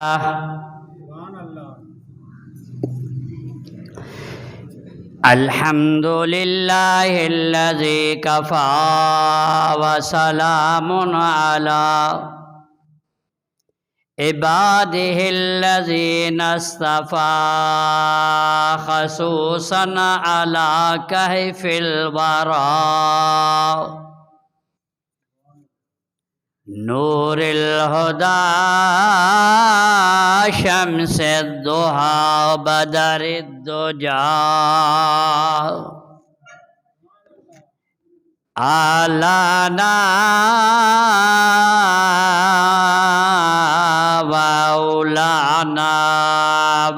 अल्हम्दुलिल्लाहिल्लज़ी Kaffa व सलामुन अला इबादिहिल्लज़ीना इस्तफ़ा ख़ुसूसन अला कहफ़िल वरा नूरिल हुदा शम्सिद दुहा बदरिद दुजा आलाना व औलाना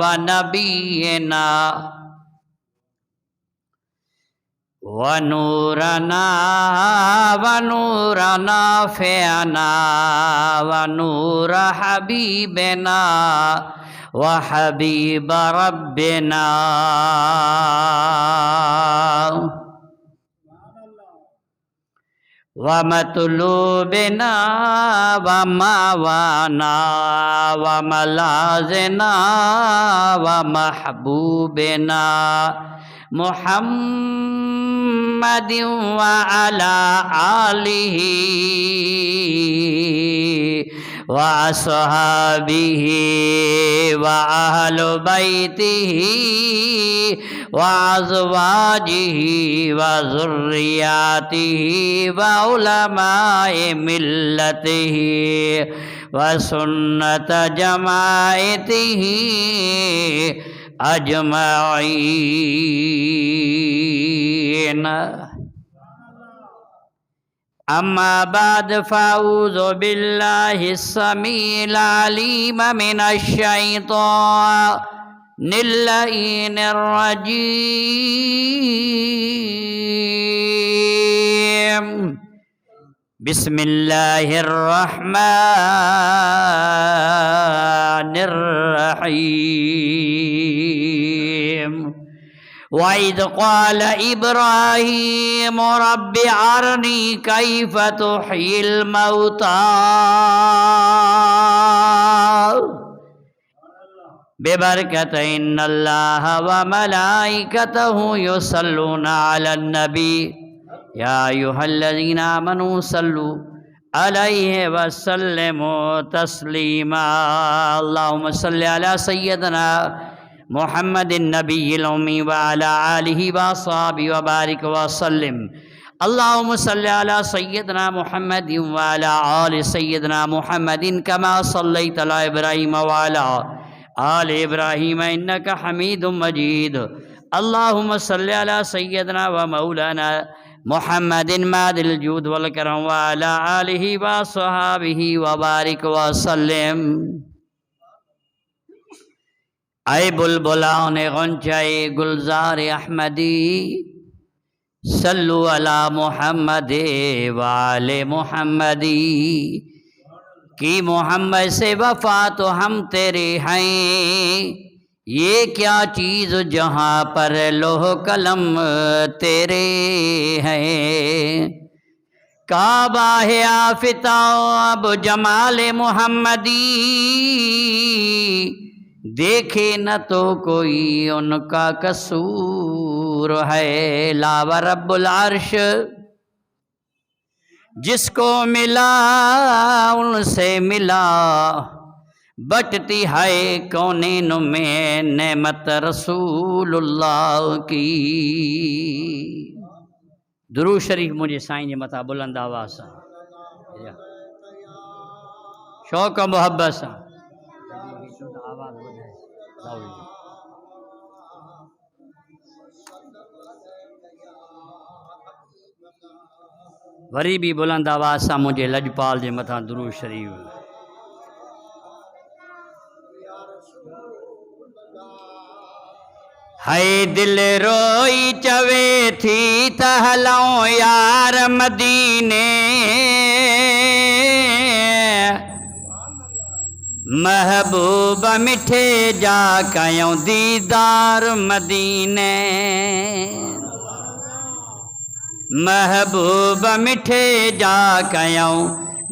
व नबीना व नूरना फ़िअना व नूर हबीबना व हबीब रब्बिना व मतलूबिना व मावाना व मलाज़िना व महबूबिना मुहम्मदिन व अला आलिही व अस्हाबिही व अहलि बैतिही व अज़वाजिही व ज़ुर्रिय्यातिही व उलमाए मिल्लतिही व सुन्नत जमाअतिही अजमईन। अम्मा बाद फ़अऊज़ु बिल्लाहि स्समीइल अलीम मिनश शैतानिर रजीम। बिस्मिल्लाहिर रहमानिर रहीम। वइज़ क़ाल इब्राहीम रब्बि अरनी कैफ़ तुह्यिल मौता बिबरकत इन्नल्लाह व मलाइकतहु युसल्लूना अलन नबी या अय्युहल्लज़ीना आमनू सल्लु अलैहि व सल्लिमू तस्लीमा। अल्लाहुम्मा सल्लि अला सय्यदना मुहम्मदिन नबिय्यिल उम्मी व अला आलिहि व अस्हाबिहि व बारिक व सल्लिम। अल्लाहुम्मा सल्लि अला सय्यदना मुहम्मदिन व अला आलि सय्यदना मुहम्मदिन कमा सल्लैता अला इब्राहीम व अला आलि इब्राहीम इन्नका हमीदुम मजीद। अल्लाहुम्मा सल्लि अला सय्यदना व मौलाना मुहम्मदिन मादिल जूद वल करम व अला आलिहि व अस्हाबिहि व बारिक व सल्लिम। आए बुलबुलान गुंजाए गुलजार अहमदी सल्लु अला मुहम्मद व आले मुहम्मदी कि मोहम्मद से वफा तो हम तेरे हैं, ये क्या चीज़ जहाँ पर लोह कलम तेरे हैं। काबा है आफिताब जमाल मुहम्मदी, देखे न तो कोई उनका कसूर है। लावा रब्बुल अर्श जिसको मिला उनसे मिला, बटती है कौनैन में नेमत रसूलुल्लाह की। दुरूद शरीफ मुझे साईं जे मथा बुलंद आवाज़ सां शौक़ मोहब्बत सां वरी भी बुलंद आवाज़ सां मुझे लजपाल जे मथा दुरूद शरीफ। है दिल रोई चवे थी त हलऊं यार मदीने, महबूब मिठे जा कयूं दीदार मदीने। महबूब मिठे जा कयूं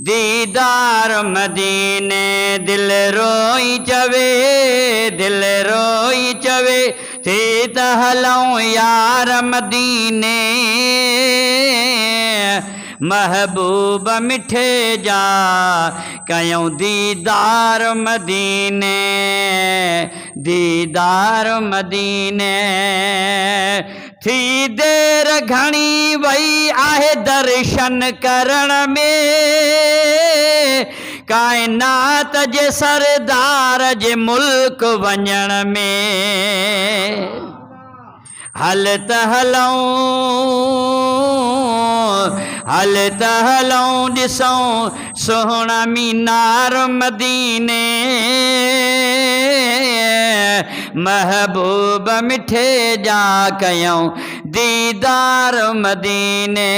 दीदार मदीने दिल रोई चवे, दिल रोई चवे थी त हलऊं यार मदीने। महबूब मिठे जा कयूं दीदार मदीने, दीदार मदीने। थी देर घणी वई आहे दर्शन करण में, कायनात जे सरदार जे मुल्क वञण में। हल त हलऊं, हल त हलऊं ॾिसूं सुहिणा मीनार मदीने। महबूब मिठे जा कयूं दीदार मदीने,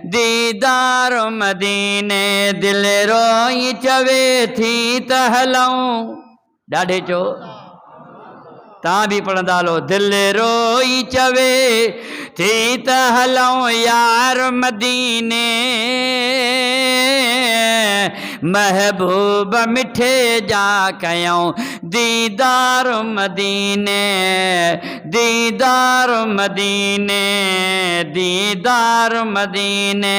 दीदार मदीने। दिल रोई चवे थी त हलऊं, ॾाढे चो तव्हां बि पढ़ंदा हलो। दिल रोई चवे थी त हलऊं यार मदीने। महबूब मिठे जा कयूं दीदार मदीने, दीदार मदीने, दीदार मदीने।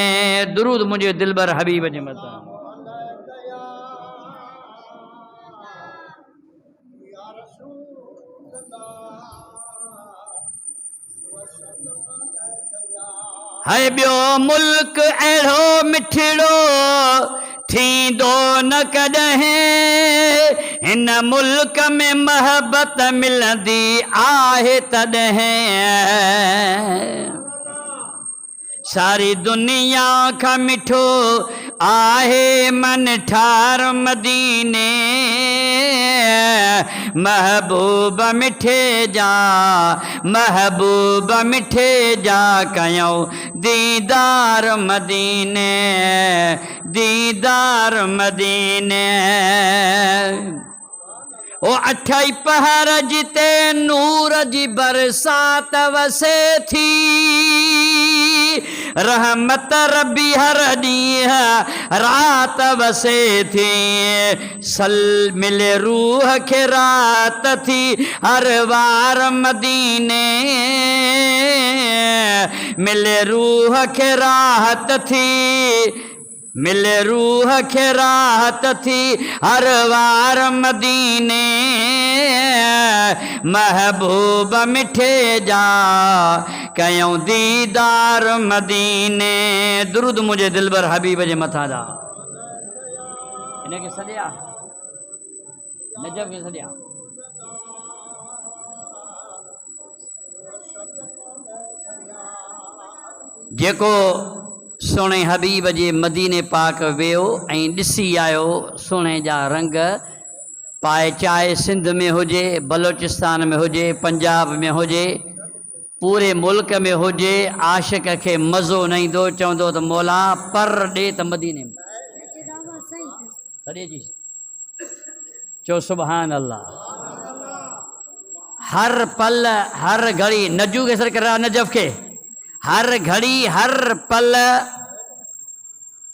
दुरूद मुंहिंजे दिलबर हबीब जे मथां। है ॿियो मुल्क अहिड़ो मिठड़ो थींदो न कॾहिं, हिन मुल्क में महबत मिलंदी आहे तॾहिं। सारी दुनिया खां मिठो आहे मन ठार मदीने। महबूब मिठे जा, महबूब मिठे जा कयूं दीदार मदीने, दीदार मदीने। ओ अठई पहर जिते नूर जी बरसात वसे थी, रहमत रबी हर ॾींहुं रात वसे थी। सल मिले रूह खे रात थी हर वार मदीने। मिले रूह खे राहत थी, मिले रूह खे राहत थी हर वार मदीने। महबूब मिठे जा कयूं दीदार मदीने। दुरूद मुंहिंजे दिलबर हबीब जे मथां जा। इनखे सॼा नजब खे सॼा जेको सोणे हबीब जे मदीने पाक वियो ऐं ॾिसी आयो सोणे जा रंग पाए, चाहे सिंध में हुजे, बलोचिस्तान में हुजे, पंजाब में हुजे, पूरे मुल्क में हुजे, आशिक खे मज़ो न ईंदो। चवंदो त मौला पर ॾे त मदीने में सॼे जी चो सुभान अल्लाह। हर पल हर घड़ी नजू खे सर कर नजफ़ खे हर घड़ी हर पल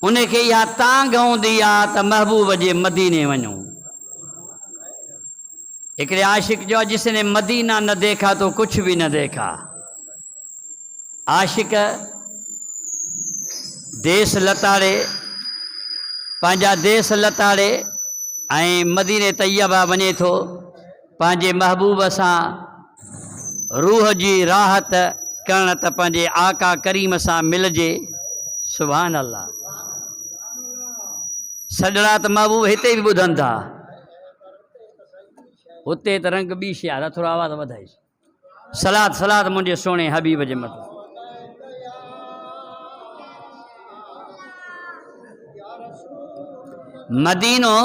उनखे इहा तांग हूंदी आहे त महबूब जे मदीने वञूं। हिकिड़े आशिक जो जिसने मदीना न देखा तो कुछ भी न देखा। आशिक देश लताड़े, पंहिंजा देश लताड़े ऐं मदीने तैयबा वञे थो पंहिंजे महबूब सां रूह जी राहत करण, त पंहिंजे आका करीम सां मिलजे। सुभान अल्लाह। सॼड़ा त महबूब हिते बि ॿुधनि था, हुते त रंग ॿी शइ आहे। थोरो आवाज़ वधाइस। सलाद सलाद मुंहिंजे सोणे हबीब जे मथां। मदीनो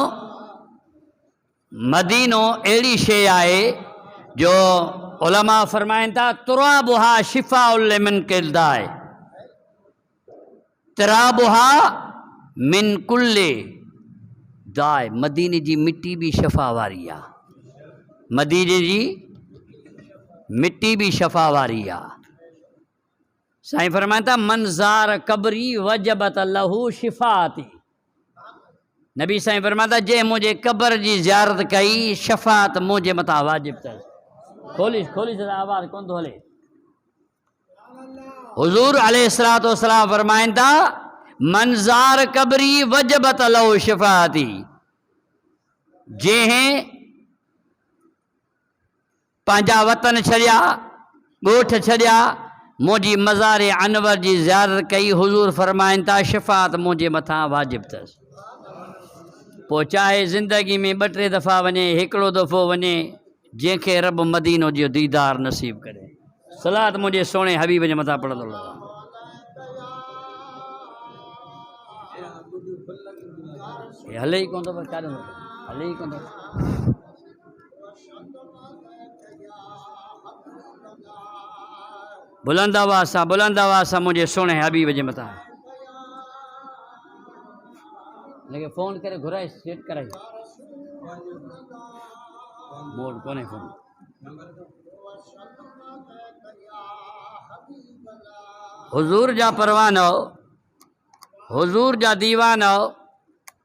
मदीनो अहिड़ी शइ आहे जो उलमा फरमाइनि था तुराबुहा शिफाउल लिमन किरदाए, तुराबुहा मिन कुल्ले दाए। मदीने जी मिट्टी भी शफ़ा वारी आहे, मदीने जी मिट्टी भी शफ़ा वारी आहे। साईं फरमाइनि था मंज़ार कबरी वजबत लहू शिफाती। नबी साईं फरमाता जे मुझे कब्र जी ज़ियारत कई शफ़ात मुझे मथा वाजिब अथसि। खोली खोली आवाज़ कोन थो हले। हुज़ूर अलैहिस्सलातु वस्सलाम फरमाइनि था मंज़ार कबरी वजबत लहू शफ़ाअती। जंहिं पंहिंजा वतन छॾिया ॻोठ छॾिया मुंहिंजी मज़ार अनवर जी ज़ियारत कई हुज़ूर फरमाइनि था शफ़ाअत मुंहिंजे मथां वाजिब अथसि। पोइ चाहे ज़िंदगी में 2-3 दफ़ा वञे, हिकिड़ो दफ़ो वञे, जंहिंखे रब मदीनो जो दीदार नसीब करे। सलात मुंहिंजे सोणे हबीब जे मथां पढ़ंदो रहो। हले ई कोन थो, हले ई कोन थो। बुलंद आवाज़ सां मुंहिंजे सोणे हबीब जे मथां। लेकिन फ़ोन करे घुराए सेट कराई मोड कोन्हे फ़ोन। हुज़ूर जा परवानो, हुज़ूर जा दीवानो,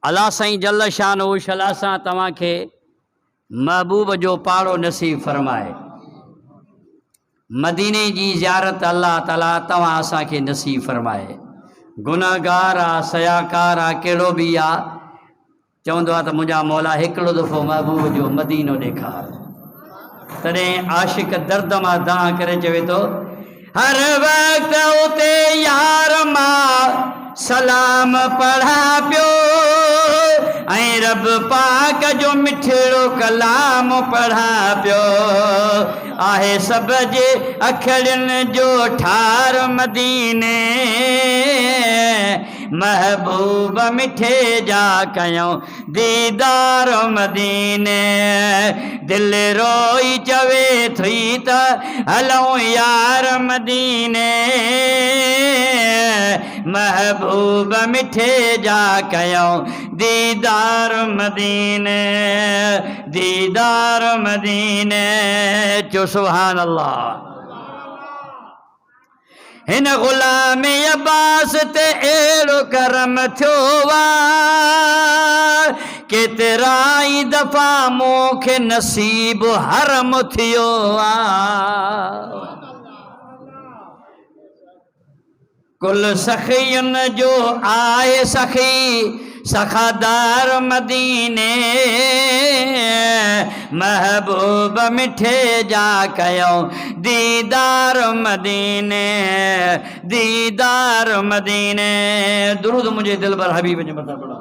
अल्लाह साईं जल शानो शला सां तव्हांखे महबूब जो पाड़ो नसीब फरमाए। मदीने जी ज़ियारत अल्लाह ताला तव्हां असांखे नसीब फरमाए। गुनाहगार आहे, सयाकार आहे, कहिड़ो बि आहे, चवंदो आहे त मुंहिंजा मौला हिकिड़ो दफ़ो महबूब जो मदीनो ॾेखार। तॾहिं आशिक़ दर्द मां दां करे चवे थो हर वक़्तु उते यार मां सलाम पढ़ा पियो ऐं रब पाक जो मिठड़ो कलाम पढ़ा पियो। आहे सब जे अखड़ियुनि जो ठार मदीने महबूब मिठे जा कयूं दीदार मदीने। दिल रोई चवे थी त हलूं यार मदीने महबूब मिठे जा कयूं दीदार मदीने दीदार मदीने। चो सुभान अल्लाह। हिन ग़ुलाम अब्बास ते अहिड़ो करम थियो आहे केतिराई दफ़ा मूंखे नसीब हरम थियो आहे। कुल सखियुनि जो आहे सखी सखादार मदीने महबूब मिठे जा कयूं दीदार मदीने दीदार मदीने। दुरूद मुझे दिल पर हबीब जे मथां पढ़ो।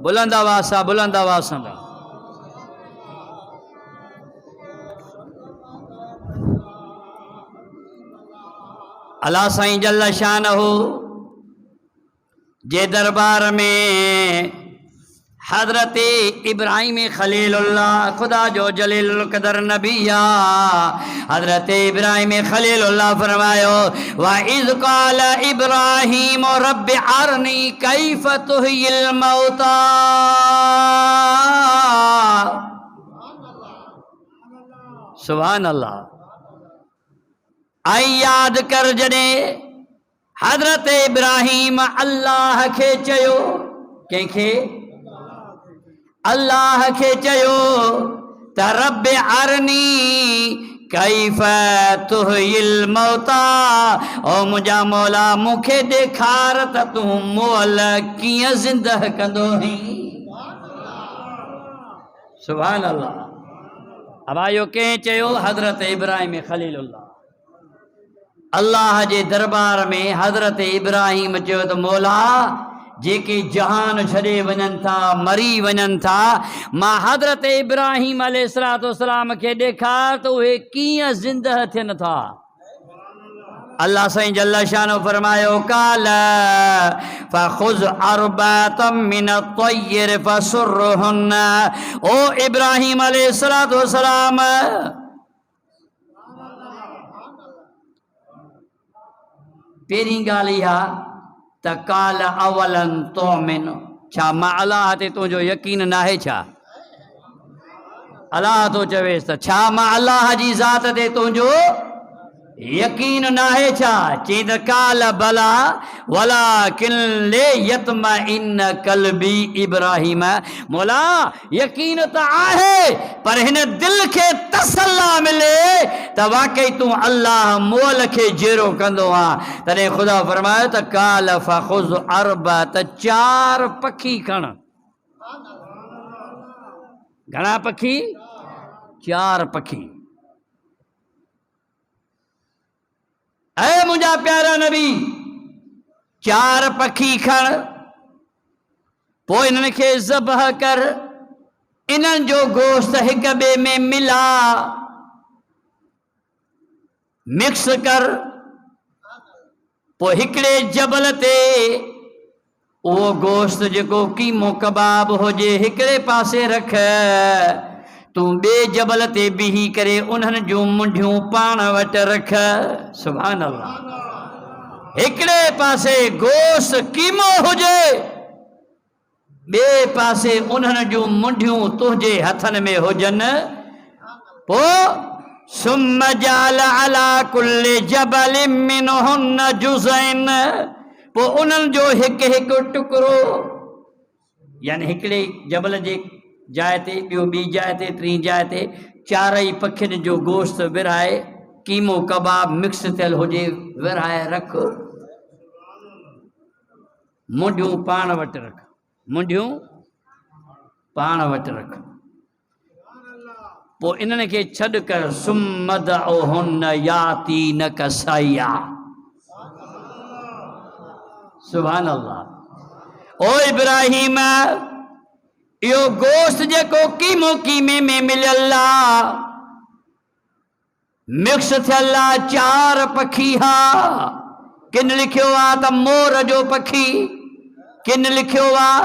बुलंद आवाज़ सां अल्लाह साईं जल शानहू जे दरबार में हज़रत इब्राहिम खलीलुल्लाह खुदा जो जलीलुल क़दर नबिया हज़रत इब्राहिम खलीलुल्लाह फरमायो व इज़ क़ाल इब्राहिम रब्बि अरनी कैफ़ तुहिल मौता। सुभान अल्लाह। आई याद कर जॾहिं हज़रत इब्राहिम अल्लाह खे चयो, कंहिंखे? अल्लाह खे चयो त रब अरनी कैफ़ तुहिल मौता, ओ मुंहिंजा मौला मूंखे ॾेखार त तूं मोल कीअं ज़िंदह कंदो आहीं। सुभान अल्लाह। अब आयो कंहिं चयो? हज़रत इब्राहिम खलीलुल्लाह। अल्लाह जे दरबार में हज़रत इब्राहिम चयो त मौला जेके जहान छॾे वञनि था मरी वञनि था मां हज़रत इब्राहिम अलैहिस्सलाम खे ॾेखार त उहे कीअं ज़िंदह थियनि था। अल्लाह साईं जल शानो फरमायो काल फखुज़ अर्बअतम मिन अत्तय्यर फसुरहुन। ओ इब्राहिम अलैहिस्सलाम पहिरीं ॻाल्हि इहा त काल अवलन तोमिन, छा मां अलाह ते तुंहिंजो यकीन नाहे छा? अलाह तो चवेसि त छा मां अलाह जी ज़ात ते तुंहिंजो यकीन ना है छा चीद काल बला वला किन ले यतमा इन कलबी इब्राहिम मौला यकीन तो आहे पर हिन दिल के तसल्ला मिले त वाकई तू अल्लाह मोल के जेरो कंदो आ तने खुदा फरमायो त काल फखुज अरबा त 4 पखी खण घणा पखी 4 पखी ऐ मुझा प्यारा नबी 4 पखी खण पोइ इन्हनि खे ज़बह कर इन्हनि जो गोश्त हिक ॿिए में मिला मिक्स कर पोइ हिकिड़े जबल ते उहो गोश्त जेको कीमो कबाब हुजे हिकिड़े पासे रख तू बे जबल ते बीही करे उन्हनि जूं मुंडियूं पाण वटि रख सुभान अल्लाह हिकिड़े पासे गोश्त कीमो हुजे बे पासे उन्हनि जूं मुंडियूं तुंहिंजे हथनि में हुजनि पोइ सुम्म जाल अला कुल्ले जबल मिनहुन जुज़ैन पोइ उन्हनि जो हिकु हिकु टुकड़ो यानी हिकिड़े जबल जे जाइ ते ॿियो ॿी जाइ ते टी जाइ ते 4 पखियुनि जो गोश्त विरहाए कीमो कबाब मिक्स थियल हुजे विरहाए रख मुंडियूं पाण वटि रख मुंडियूं पाण वटि रख पोइ इन्हनि खे छॾ कर सुम्मद ओहुन याती न कसाया सुभान अल्लाह ओ इब्राहिम यो गोश्त जेको कीमो कीमे में मिलियल आहे मिक्स थियल आहे 4 पखी हा किन लिखियो आहे त मोर जो पखी किन लिखियो आहे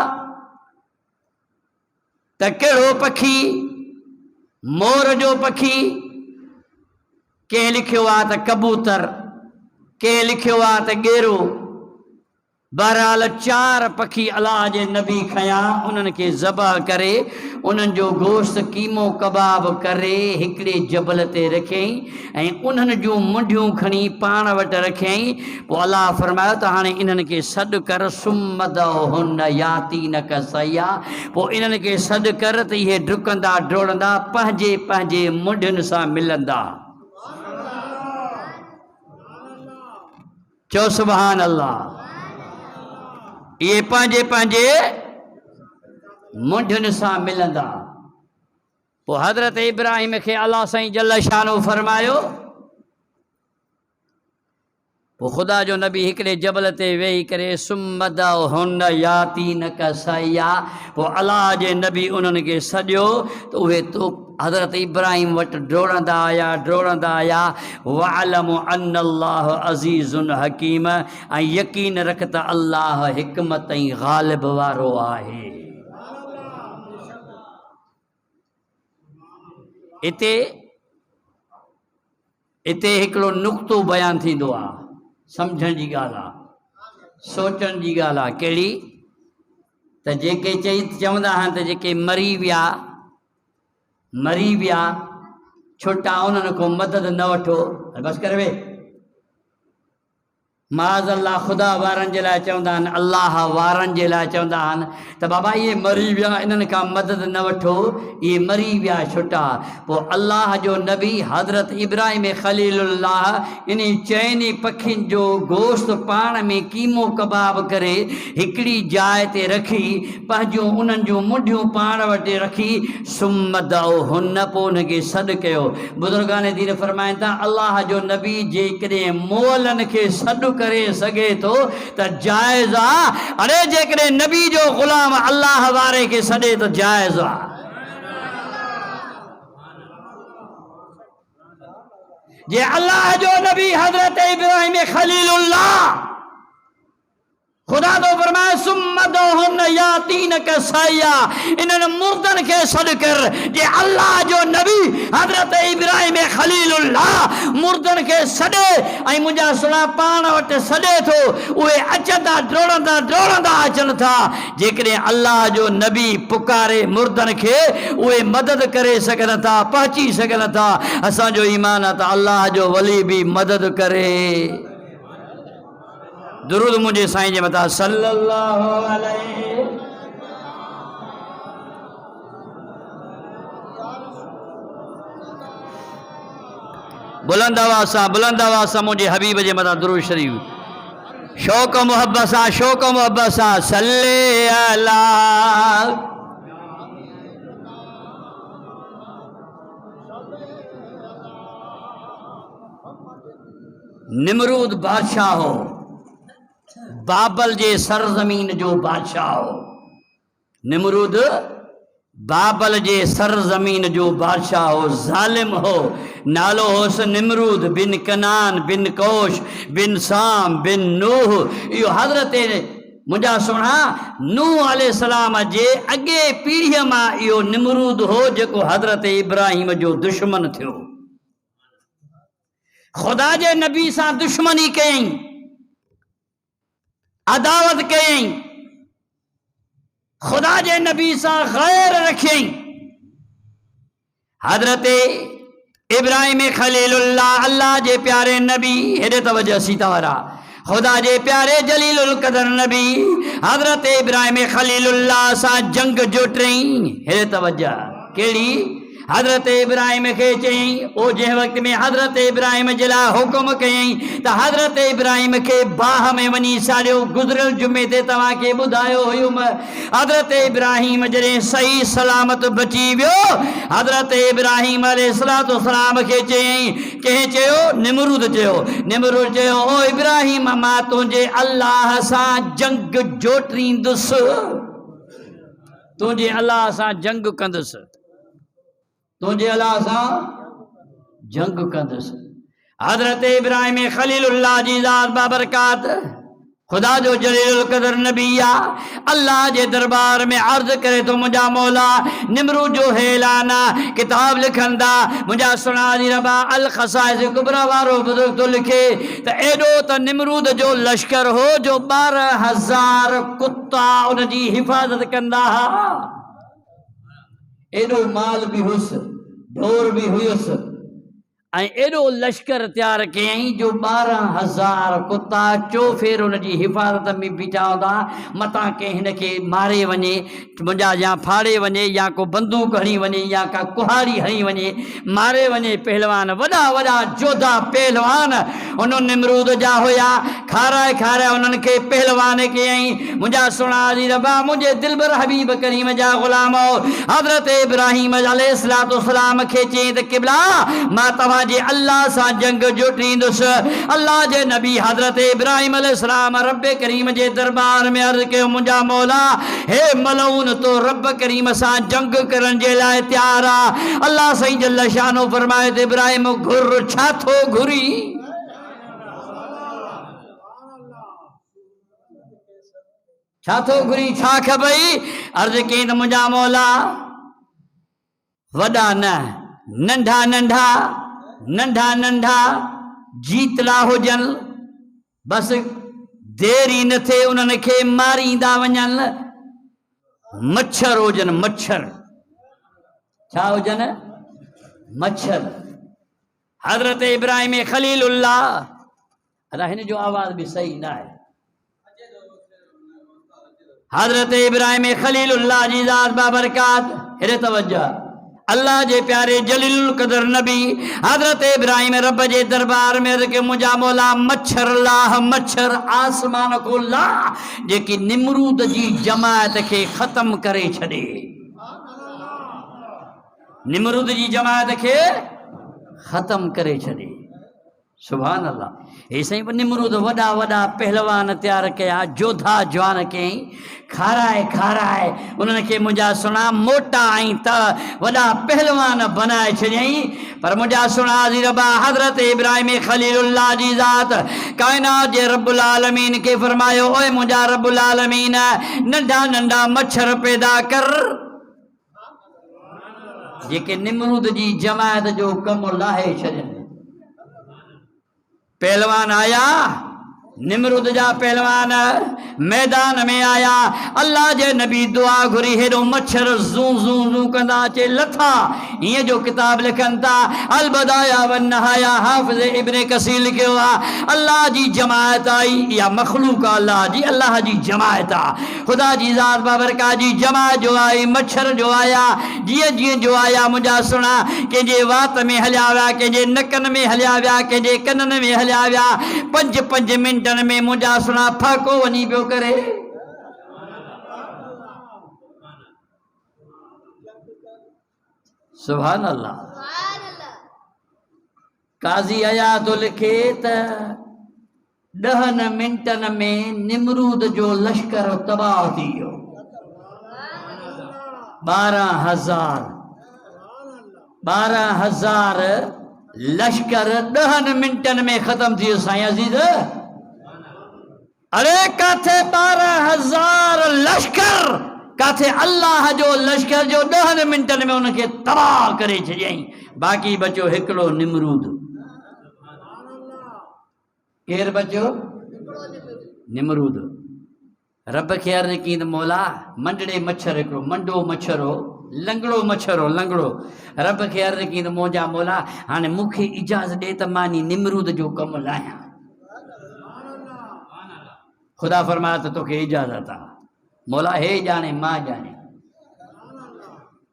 त कहिड़ो पखी मोर जो पखी कंहिं लिखियो आहे त कबूतर कंहिं लिखियो आहे त गेरो बहरहाल 4 पखी अलाह जे नबी खया उन्हनि खे ज़बह करे उन्हनि जो गोश्त कीमो कबाब करे हिकिड़े जबल ते रखियईं ऐं उन्हनि जूं मुंडियूं खणी पाण वटि रखियईं पोइ अलाह फरमायो त हाणे इन्हनि खे सॾु कर सुम्मद हुन याती न कसैया पोइ इन्हनि खे सॾु कर त इहे डुकंदा डोड़ंदा पंहिंजे पंहिंजे मुंडियुनि सां मिलंदा चओ सुभान अल्लाह ये पंहिंजे पंहिंजे मुंडियुनि सां मिलंदा पोइ हज़रत इब्राहिम खे अलाह साईं जल शानो फरमायो पोइ ख़ुदा जो नबी हिकिड़े जबल ते वेही करे सुम्मद हुन याती न कसैया पोइ अलाह जे नबी उन्हनि खे सॼो त उहे तो हज़रत इब्राहिम वटि डोड़ंदा आया वअलम अन अल्लाह अज़ीज़ुन हकीम ऐं यकीन रख त अल्लाह हिकमत ऐं ग़ालिब वारो आहे इते हिकिड़ो नुक़्तो बयानु थींदो आहे सम्झण जी ॻाल्हि आहे सोचण जी ॻाल्हि आहे कहिड़ी त जेके चवंदा आहिनि त जेके मरी विया छुटा उन्हनि को मदद न वठो बसि करे वे माज़ अल्लाह ख़ुदा वारनि जे लाइ चवंदा आहिनि अल्लाह वारनि जे लाइ चवंदा आहिनि त बाबा इहे मरी विया इन्हनि खां मदद न वठो इहे मरी विया छुटा पोइ अल्लाह जो नबी हज़रत इब्राहिम ख़लीलुल्लाह इन 4 पखियुनि जो गोश्त पाण में कीमो कबाब करे हिकिड़ी जाइ ते रखी पंहिंजूं उन्हनि जूं मुंडियूं पाण वटि रखी सुम्मद हुन पोइ उनखे सॾु कयो बुज़ुर्गान दीन फरमाइनि था अल्लाह जो नबी जेकॾहिं मोलनि खे सॾु करे सघे तो त जायज़ आहे अरे जेकॾहिं नबी जो ग़ुलाम अल्लाह वारे खे सॾे त जायज़ आहे जे अल्लाह जो नबी हज़रत इब्राहिम खलीलुल्लाह खुदा तो फरमाए सुम्मदहुन यातीन कसैया इन्हनि मुर्दनि खे सॾु कर जे अल्लाह जो नबी हज़रत इब्राहिम खलीलुल्लाह मुर्दनि खे सॾे ऐं मुंहिंजा सुणा पाण वटि सॾे थो उहे अचंदा डोड़ंदा पहुचनि था। जेकॾहिं अल्लाह जो नबी पुकारे मुर्दनि खे उहे मदद करे सघनि था, पहुची सघनि था। असांजो ईमान आहे त अल्लाह जो वली बि मदद करे। दुरूद मुंहिंजे साईं जे मथां सल्लल्लाहु अलैहि। बुलंद आवाज़ सां मुंहिंजे हबीब जे मथां दुरूद शरीफ शौक़ मुहब्बत सां सल्ले अला। निमरूद बादशाह हो, बाबल जे सरजमीन जो बादशाह हो। निमरूद बाबल जे सरजमीन जो बादशाह हो, ज़ालिम हो। नालो होस निमरूद बिन कनान बिन कौश बिन साम बिन नूह। इहो हज़रत मुंहिंजा सुहिणा नूह अलैहिस्सलाम जे अॻे पीढ़ीअ मां इहो निमरूद हो जेको हज़रत इब्राहिम जो दुश्मन थियो। ख़ुदा जे नबी सां दुश्मनी कयईं, अदावत कयईं, ख़ुदा जे नबी सां गैर रखियईं। हज़रत इब्राहिम खलीलुल्लाह अल्लाह जे प्यारे नबी, हेॾे तवजह सीता वारा, ख़ुदा जे प्यारे जलीलुल क़दर नबी हज़रत इब्राहिम खलीलुल्लाह सां जंग जोटईं। हेॾे तवजह कहिड़ी? हज़रत इब्राहिम खे चयईं, ओ जंहिं वक़्त में हज़रत इब्राहिम जे लाइ हुकुम कयईं त हज़रत इब्राहिम खे बाह में वञी साड़ियो। गुज़िरियल जुमे ते तव्हांखे ॿुधायो हुयुमि, हज़रत इब्राहिम जॾहिं सही सलामत बची वियो, हज़रत इब्राहिम अलैहिस्सलाम खे चयईं, कंहिं चयो? निमरूद चयो। निमरूद चयो, ओ इब्राहिम, मां तुंहिंजे अल्लाह सां जंग जोटींदुसि, तुंहिंजे अल्लाह सां जंग कंदुसि, तुंहिंजे अल्लाह सां जंग कंदुसि। हज़रत इब्राहिम खलीलुल्लाह जी ज़ात बाबरकात, ख़ुदा जो जलीलुल क़दर नबी आहे, अल्लाह जे दरबार में अर्ज़ करे तो, मुंहिंजा मौला निमरूद जो हेलाना किताब लिखंदा। मुंहिंजा सुणाजी रबा अल ख़साइस कुबरा वारो बुज़ुर्ग तो लिखे त एॾो त निमरूद जो लश्कर हो जो 12,000 कुत्ता उन जी हिफ़ाज़त कंदा हुआ। एॾो माल बि हुयुसि, ढोर बि हुयुसि, ऐं एॾो लश्कर तैयार कयईं जो 12,000 कुत्ता चोफेर उन जी हिफ़ाज़त में बीठा हूंदा। मतां कंहिं हिन खे मारे वञे, मुंहिंजा या फाड़े वञे, या को बंदूक हणी वञे, या का कुहाड़ी हणी वञे, मारे वञे पहलवान, वॾा वॾा जोधा पहलवान उन निमरूद जा हुया। खाराए खाराए उन्हनि खे पहलवान कयईं। मुंहिंजा सुहिणा जी रबा, मुंहिंजे दिलबर हबीब करीम जा ग़ुलाम हज़रत इब्राहिम अलैहिस्सलाम खे चयईं त क़िबला, मां तव्हांजे अल्लाह सां जंग जोटींदुसि। अल्लाह जे नबी हज़रत इब्राहिम अलैहिस्सलाम रब करीम जे दरबार में अर्ज़ कयो, मुंहिंजा मौला, हे मलऊन, तो रब करीम सां जंग करण जे लाइ तैयार आहे। अल्लाह साईं जल्ल शानो फरमाए त इब्राहिम घुर, छा थो घुरी? छा थो घुरी, छा खबई? अर्ज़ कयईं त मुंहिंजा मौला, वॾा न, नंढा नंढा नंढा नंढा जीतला हुजनि, बसि देरी न थिए उन्हनि खे मारींदा वञनि। मच्छर हुजनि, मच्छर। छा हुजनि? मच्छर। हज़रत इब्राहिम खलीलुल्लाह, अदा हिन जो आवाज़ बि सही न आहे। हज़रत इब्राहिम खलीलुल्लाह जी ज़ात बाबरकात, हेॾे तवज्जो, अल्लाह जे प्यारे जलीलुल क़दर नबी हज़रत इब्राहिम रब जे दरबार में के मुंहिंजा मौला मच्छर लाह, मच्छर आसमान को लाह, जेकी निमरूद जी जमायत खे ख़त्म करे छॾे। निमरूद जी जमायत खे ख़त्म करे छॾे। सुभान अल्लाह। हे साईं, निमरूद वॾा वॾा पहलवान तैयार कया, जोधा जवान कयईं, खाराए खाराए उन्हनि खे मुंहिंजा सुणा मोटा ऐं त वॾा पहलवान बनाए छॾियईं। पर मुंहिंजा सुणा जी रबा हज़रत इब्राहिम खलीलुल्लाह जी ज़ात काइनात जे रब्बुल आलमीन खे फरमायो, ओए मुंहिंजा रब्बुल आलमीन, नंढा नंढा मच्छर पैदा कर, जेके निमरूद जी जमायत जो कमु लाहे छॾनि। पहलवान आया, निमरूद जा पहलवान मैदान में आया। अल्लाह जे नबी दुआ घुरी, हेॾो मच्छर ज़ू ज़ू ज़ू कंदा अचे लथा। हीअं जो किताब लिखनि था अल बदाया वन नहाया, हाफ़िज़ इब्न कसीर लिखियो आहे अल्लाह जी जमायत आई या मखलूक अल्लाह जी, अल्लाह जी जमायत आहे, ख़ुदा जी ज़ात बाबरका जी जमायत जो आई, मच्छर जो आया, जीअं जीअं जो आया मुंहिंजा सुणा, कंहिंजे वात में हलिया विया, कंहिंजे नकनि में हलिया विया, कंहिंजे कननि में हलिया विया। 5-5 मिंट में मुंहिंजा सुणा फाको वञी पियो करे। सुभान अल्लाह। काज़ी आया तो लिखे त 10 मिंटनि में निमरूद जो लश्कर तबाह थी वियो। 12,000 लश्कर 10 मिंटनि में ख़त्म थी वियो। साईं अज़ीज़, अरे काथे 12,000 लश्कर, काथे अल्लाह जो लश्कर जो 10 मिंटनि में उनखे तबाह करे छॾियईं। बाक़ी बचो हिकिड़ो निमरूद। केरु बचो? निमरूद। रब खे अर्ज़ कई त मौला मंडड़े मच्छर, हिकिड़ो मंडो मच्छर हो, लंगड़ो मच्छर हो, लंगड़ो। रब खे अर्ज़ कई त मुंहिंजा मौला हाणे मूंखे इजाज़त ॾे त मां निमरूद जो कमु लाहियां। खुदा फरमाया तो तोखे इजाज़त आहे। मौला हे जाने मां जाने।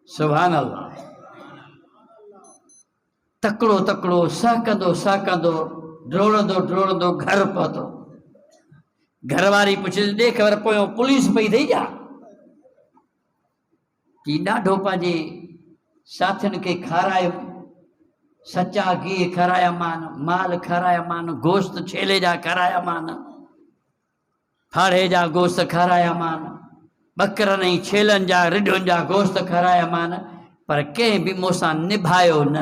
सुभान अल्लाह। तकड़ो तकड़ो साकंदो डोड़ंदो घर पहुतो। घरवारी पुछे दे ख़बर पोयों पुलिस पई थी जा कि ॾाढो पंहिंजे साथियुनि खे खारायो, सचा घी खाराया मान, माल खाराया मान, गोश्त छेले जा खाराया मान, फाड़े जा गोश्त खाराया मान, बकरनि ऐं छेलनि जा रिढुनि जा गोश्त खाराया मान, पर कंहिं बि मूंसां निभायो न।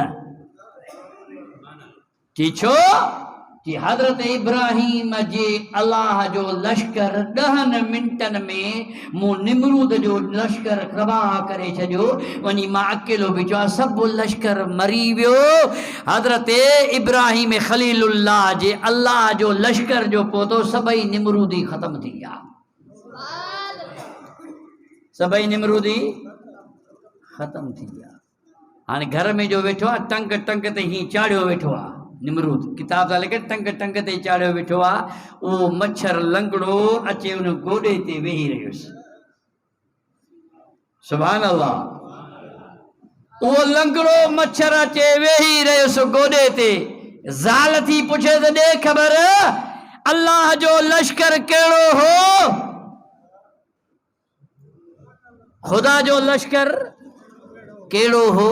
की छो? कि हज़रत इब्राहिम जे अल्लाह जो लश्कर 10 मिंटनि में मूं निमरूद जो लश्कर तबाह करे छॾियो। वञी मां अकेलो बीठो आहियां, सभु लश्कर मरी वियो। हज़रत इब्राहिम ख़लीलुल्लाह जे अल्लाह जो लश्कर जो पहुतो, सभई निमरूदी ख़त्म थी विया। सभई निमरूदी ख़त्म थी विया। हाणे घर में जो वेठो आहे टंग टंग ते हीअं चाढ़ियो वेठो आहे निमरूद। किताब था लिखे टंग टंग ते चाढ़ियो वेठो आहे। उहो मच्छर लंगड़ो अचे उन गोॾे ते वेही रहियोसि। सुभान अल्लाह। उहो लंगड़ो मच्छर अचे वेही रहियोसि गोॾे ते। ज़ाल थी पुछे त ॾे ख़बर अल्लाह जो लश्कर कहिड़ो हो? ख़ुदा जो लश्कर कहिड़ो हो?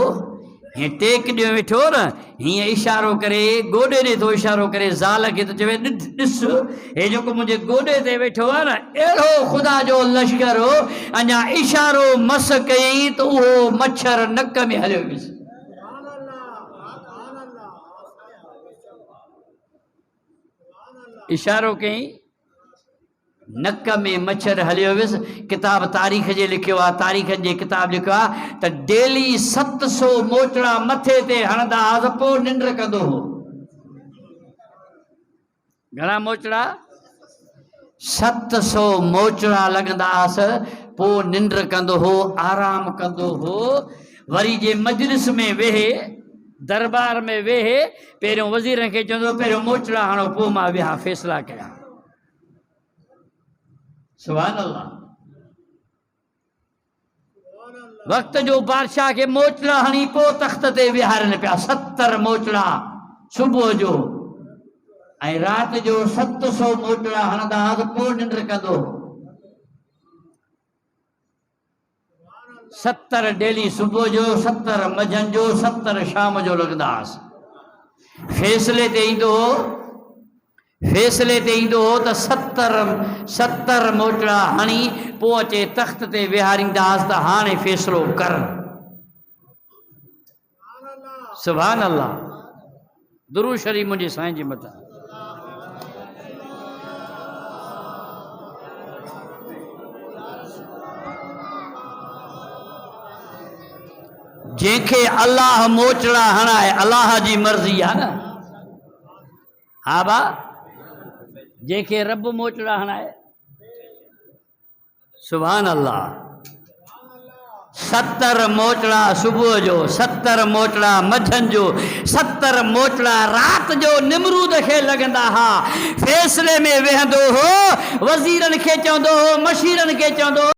हीअं टेक ॾियो वेठो न, हीअं इशारो करे गोॾे ॾे थो इशारो करे ज़ाल खे त चवे ॾिस हे जेको मुंहिंजे गोॾे ते वेठो आहे न, अहिड़ो ख़ुदा जो लश्कर हो। अञा इशारो मस कयईं त उहो मच्छर नक में हलियो वियुसि। इशारो कयईं, नक में मच्छर हलियो वियुसि। किताब तारीख़ जे लिखियो आहे, तारीख़ जे किताब लिखियो आहे त डेली 700 मोचड़ा मथे ते हणंदा हुआ, पोइ निंड कंदो हो। घणा मोचड़ा? 700 मोचड़ा लॻंदा हुअसि, पोइ निंड कंदो हो, आराम कंदो हो। वरी जे मजलिस में वेहे, दरबार में वेहे, पहिरियों वज़ीरनि खे चवंदो पहिरियों मोचड़ा हणो, पोइ मां विहा फ़ैसिला कयां। सुभान अल्लाह। वक़्त जो बादशाह के मोचड़ा हणी पोइ तख़्त ते विहारनि पिया। 70 मोचड़ा सुबुह जो ऐं राति जो 700 मोचड़ा हणंदा हुआ, पोइ निंड कंदो। 70 डेली सुबुह जो, 70 मंझंदि जो, 70 शाम जो लॻंदा हुअसि। फ़ैसिले ते ईंदो हो त 70 मोचड़ा हणी पोइ अचे तख़्त ते विहारींदा हुअसि त हाणे फ़ैसिलो कर। सुभान अल्लाह। दुरूद शरीफ़ मुंहिंजे साईं जे मथां। जंहिंखे अल्लाह मोचड़ा हणाए, अल्लाह जी मर्ज़ी आहे न। हा बा, जेके रब मोचड़ा हणाए। सुभान अल्लाह। 70 मोचड़ा सुबुह जो, 70 मोचड़ा मंझंदि जो, 70 मोचड़ा रात जो निमरूद खे लॻंदा हा। फैसले में वेहंदो हो, वज़ीरनि खे चवंदो हो, मशीरनि खे चवंदो हो।